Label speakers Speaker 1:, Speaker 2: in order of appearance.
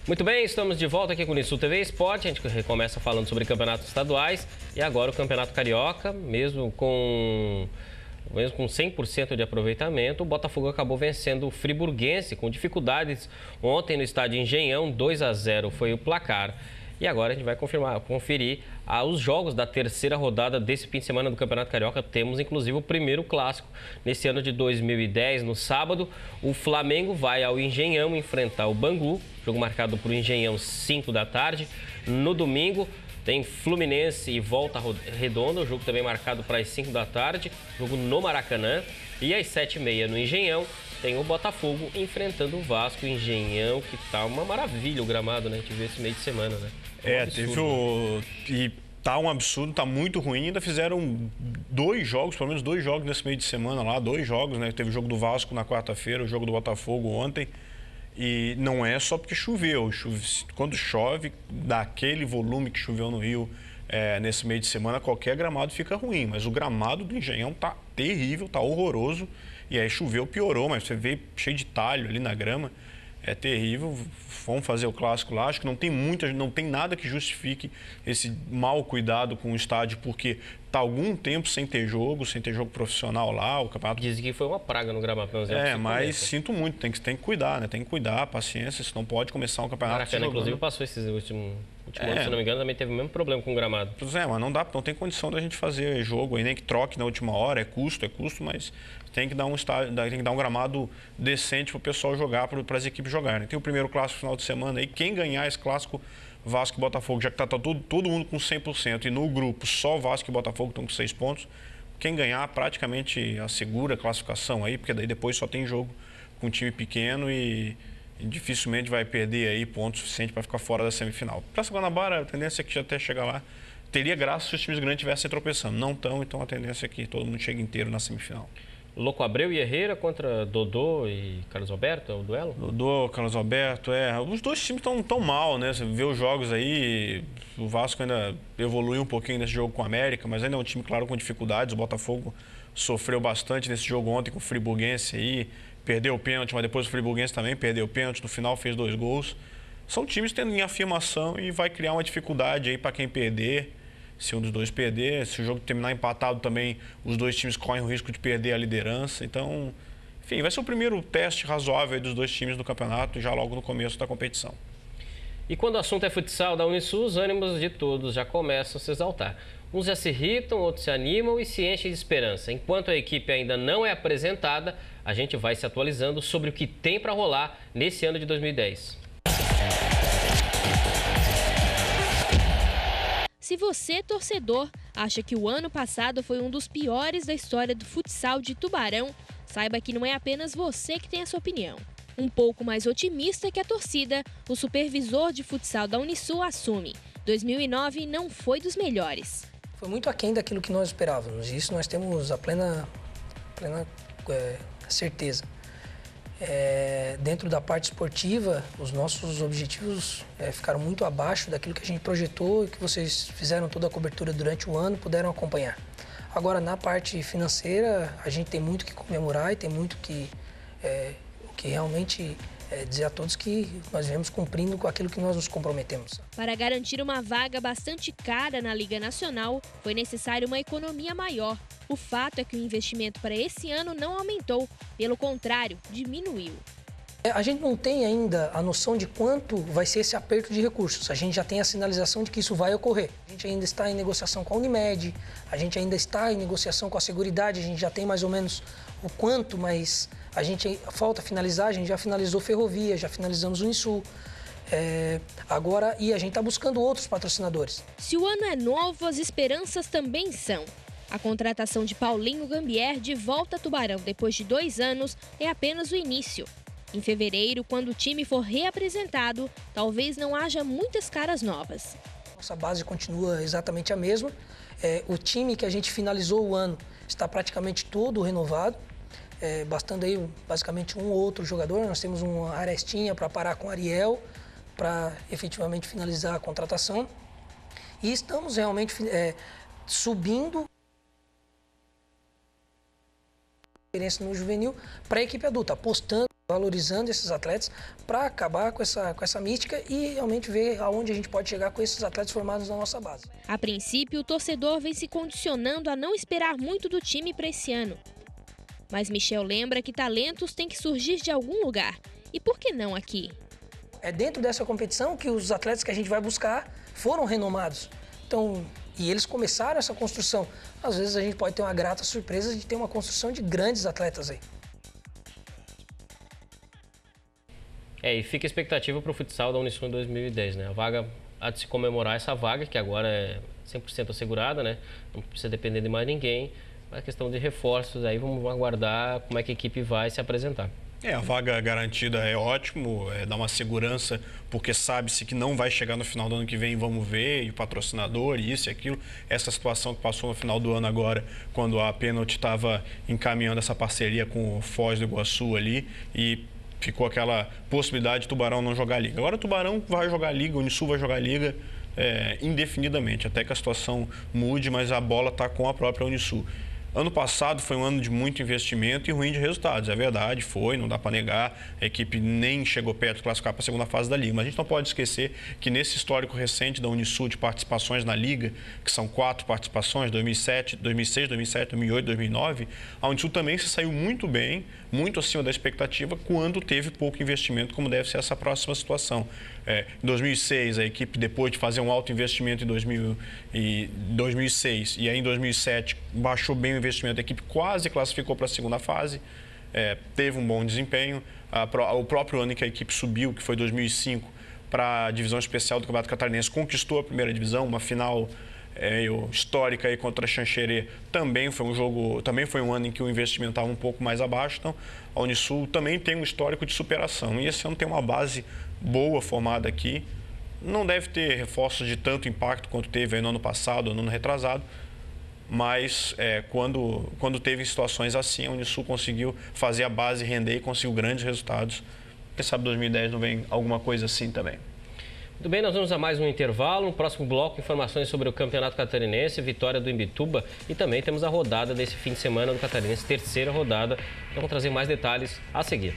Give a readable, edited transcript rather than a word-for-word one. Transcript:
Speaker 1: Muito bem, estamos de volta aqui com o Unisul TV Esporte. A gente recomeça falando sobre campeonatos estaduais e agora o Campeonato Carioca, mesmo com 100% de aproveitamento, o Botafogo acabou vencendo o Friburguense com dificuldades ontem no estádio Engenhão, 2-0 foi o placar. E agora a gente vai conferir os jogos da terceira rodada desse fim de semana do Campeonato Carioca. Temos inclusive o primeiro clássico nesse ano de 2010. No sábado, o Flamengo vai ao Engenhão enfrentar o Bangu. Jogo marcado por Engenhão, 5 da tarde. No domingo, tem Fluminense e Volta Redonda. O jogo também marcado para as 5 da tarde. Jogo no Maracanã. E às 7h30 no Engenhão, tem o Botafogo enfrentando o Vasco. Engenhão, que tá uma maravilha o gramado, né? A gente viu esse meio de semana, né?
Speaker 2: E tá um absurdo, tá muito ruim. Ainda fizeram 2 jogos, pelo menos 2 jogos nesse meio de semana lá, 2 jogos, né? Teve o jogo do Vasco na quarta-feira, o jogo do Botafogo ontem. E não é só porque choveu. Quando chove, daquele volume que choveu no Rio nesse meio de semana, qualquer gramado fica ruim. Mas o gramado do Engenhão tá terrível, tá horroroso. E aí choveu, piorou, mas você vê cheio de talho ali na grama. É terrível. Vamos fazer o clássico lá. Acho que não tem nada que justifique esse mau cuidado com o estádio, porque está algum tempo sem ter jogo profissional lá. O campeonato
Speaker 1: dizem que foi uma praga no gramado.
Speaker 2: Mas sinto muito, tem que cuidar, né? Tem que cuidar, paciência, senão pode começar um campeonato.
Speaker 1: Maracanã, inclusive, passou esses últimos anos, se não me engano, também teve o mesmo problema com o gramado.
Speaker 2: Pois é, mas não tem condição da gente fazer jogo aí, nem que troque na última hora, é custo, mas tem que dar um gramado decente para o pessoal jogar, para as equipes jogarem. Tem o primeiro clássico no final de semana aí, quem ganhar esse clássico, Vasco e Botafogo, já que está todo mundo com 100%, e no grupo só Vasco e Botafogo estão com 6 pontos, quem ganhar praticamente assegura a classificação aí, porque daí depois só tem jogo com um time pequeno e dificilmente vai perder aí ponto suficiente para ficar fora da semifinal. Para a Guanabara, a tendência é que até chegar lá teria graça se os times grandes estivessem tropeçando. Não estão, então a tendência é que todo mundo chegue inteiro na semifinal.
Speaker 1: Louco Abreu e Herrera contra Dodô e Carlos Alberto, é o duelo?
Speaker 2: Dodô, Carlos Alberto, os dois times estão tão mal, né? Você vê os jogos aí, o Vasco ainda evoluiu um pouquinho nesse jogo com o América, mas ainda é um time, claro, com dificuldades. O Botafogo sofreu bastante nesse jogo ontem com o Friburguense aí, perdeu o pênalti, mas depois o Friburguense também perdeu o pênalti, no final fez 2 gols. São times tendo em afirmação e vai criar uma dificuldade aí para quem perder. Se um dos dois perder, se o jogo terminar empatado também, os dois times correm o risco de perder a liderança. Então, enfim, vai ser o primeiro teste razoável dos dois times no campeonato, já logo no começo da competição.
Speaker 1: E quando o assunto é futsal da Unisul, os ânimos de todos já começam a se exaltar. Uns já se irritam, outros se animam e se enchem de esperança. Enquanto a equipe ainda não é apresentada, a gente vai se atualizando sobre o que tem para rolar nesse ano de 2010.
Speaker 3: Se você, torcedor, acha que o ano passado foi um dos piores da história do futsal de Tubarão, saiba que não é apenas você que tem essa opinião. Um pouco mais otimista que a torcida, o supervisor de futsal da Unisul assume: 2009 não foi dos melhores.
Speaker 4: Foi muito aquém daquilo que nós esperávamos, e isso nós temos a plena certeza. Dentro da parte esportiva, os nossos objetivos ficaram muito abaixo daquilo que a gente projetou e que vocês fizeram toda a cobertura durante o ano, puderam acompanhar. Agora, na parte financeira, a gente tem muito que comemorar e tem muito que realmente dizer a todos que nós viemos cumprindo com aquilo que nós nos comprometemos.
Speaker 3: Para garantir uma vaga bastante cara na Liga Nacional, foi necessária uma economia maior. O fato é que o investimento para esse ano não aumentou, pelo contrário, diminuiu.
Speaker 4: A gente não tem ainda a noção de quanto vai ser esse aperto de recursos. A gente já tem a sinalização de que isso vai ocorrer. A gente ainda está em negociação com a Unimed, a gente ainda está em negociação com a Seguridade, a gente já tem mais ou menos o quanto, mas a gente falta finalizar, a gente já finalizou Ferrovia, já finalizamos o Unisul. E a gente está buscando outros patrocinadores.
Speaker 3: Se o ano é novo, as esperanças também são. A contratação de Paulinho Gambier de volta a Tubarão depois de 2 anos é apenas o início. Em fevereiro, quando o time for reapresentado, talvez não haja muitas caras novas.
Speaker 4: Nossa base continua exatamente a mesma. O time que a gente finalizou o ano está praticamente todo renovado. Bastando aí basicamente um ou outro jogador. Nós temos uma arestinha para parar com o Ariel, para efetivamente finalizar a contratação. E estamos realmente subindo a experiência no juvenil para a equipe adulta, apostando Valorizando esses atletas para acabar com essa mística e realmente ver aonde a gente pode chegar com esses atletas formados na nossa base.
Speaker 3: A princípio, o torcedor vem se condicionando a não esperar muito do time para esse ano. Mas Michel lembra que talentos têm que surgir de algum lugar. E por que não aqui?
Speaker 4: É dentro dessa competição que os atletas que a gente vai buscar foram renomados. Então, e eles começaram essa construção. Às vezes a gente pode ter uma grata surpresa de ter uma construção de grandes atletas aí.
Speaker 1: E fica a expectativa para o futsal da Unisul em 2010, né? A vaga, há de se comemorar essa vaga, que agora é 100% assegurada, né? Não precisa depender de mais ninguém. Mas a questão de reforços, aí vamos aguardar como é que a equipe vai se apresentar.
Speaker 2: A vaga garantida é ótimo, dá uma segurança, porque sabe-se que não vai chegar no final do ano que vem, vamos ver, e o patrocinador, e isso e aquilo. Essa situação que passou no final do ano agora, quando a Pênalti estava encaminhando essa parceria com o Foz do Iguaçu ali, e ficou aquela possibilidade de Tubarão não jogar Liga. Agora o Tubarão vai jogar Liga, o Unisul vai jogar Liga indefinidamente, até que a situação mude, mas a bola está com a própria Unisul. Ano passado foi um ano de muito investimento e ruim de resultados, é verdade, foi, não dá para negar. A equipe nem chegou perto de classificar para a segunda fase da Liga. Mas a gente não pode esquecer que nesse histórico recente da Unisul de participações na Liga, que são 4 participações, 2006, 2007, 2008, 2009, a Unisul também se saiu muito bem, muito acima da expectativa, quando teve pouco investimento, como deve ser essa próxima situação. Em 2006, a equipe, depois de fazer um alto investimento em 2006 e aí em 2007 baixou bem o investimento, a equipe quase classificou para a segunda fase, teve um bom desempenho. O próprio ano em que a equipe subiu, que foi 2005, para a divisão especial do Campeonato Catarinense, conquistou a primeira divisão, uma final histórica aí contra a Xanxerê. Também foi um ano em que o investimento estava um pouco mais abaixo. Então, a Unisul também tem um histórico de superação. E esse ano tem uma base boa formada aqui. Não deve ter reforços de tanto impacto quanto teve aí no ano passado ou no ano retrasado. Mas quando teve situações assim, a Unisul conseguiu fazer a base render e conseguiu grandes resultados. Quem sabe 2010 não vem alguma coisa assim também.
Speaker 1: Muito bem, nós vamos a mais um intervalo. No próximo bloco, informações sobre o Campeonato Catarinense, vitória do Imbituba e também temos a rodada desse fim de semana do Catarinense, terceira rodada. Então, vamos trazer mais detalhes a seguir.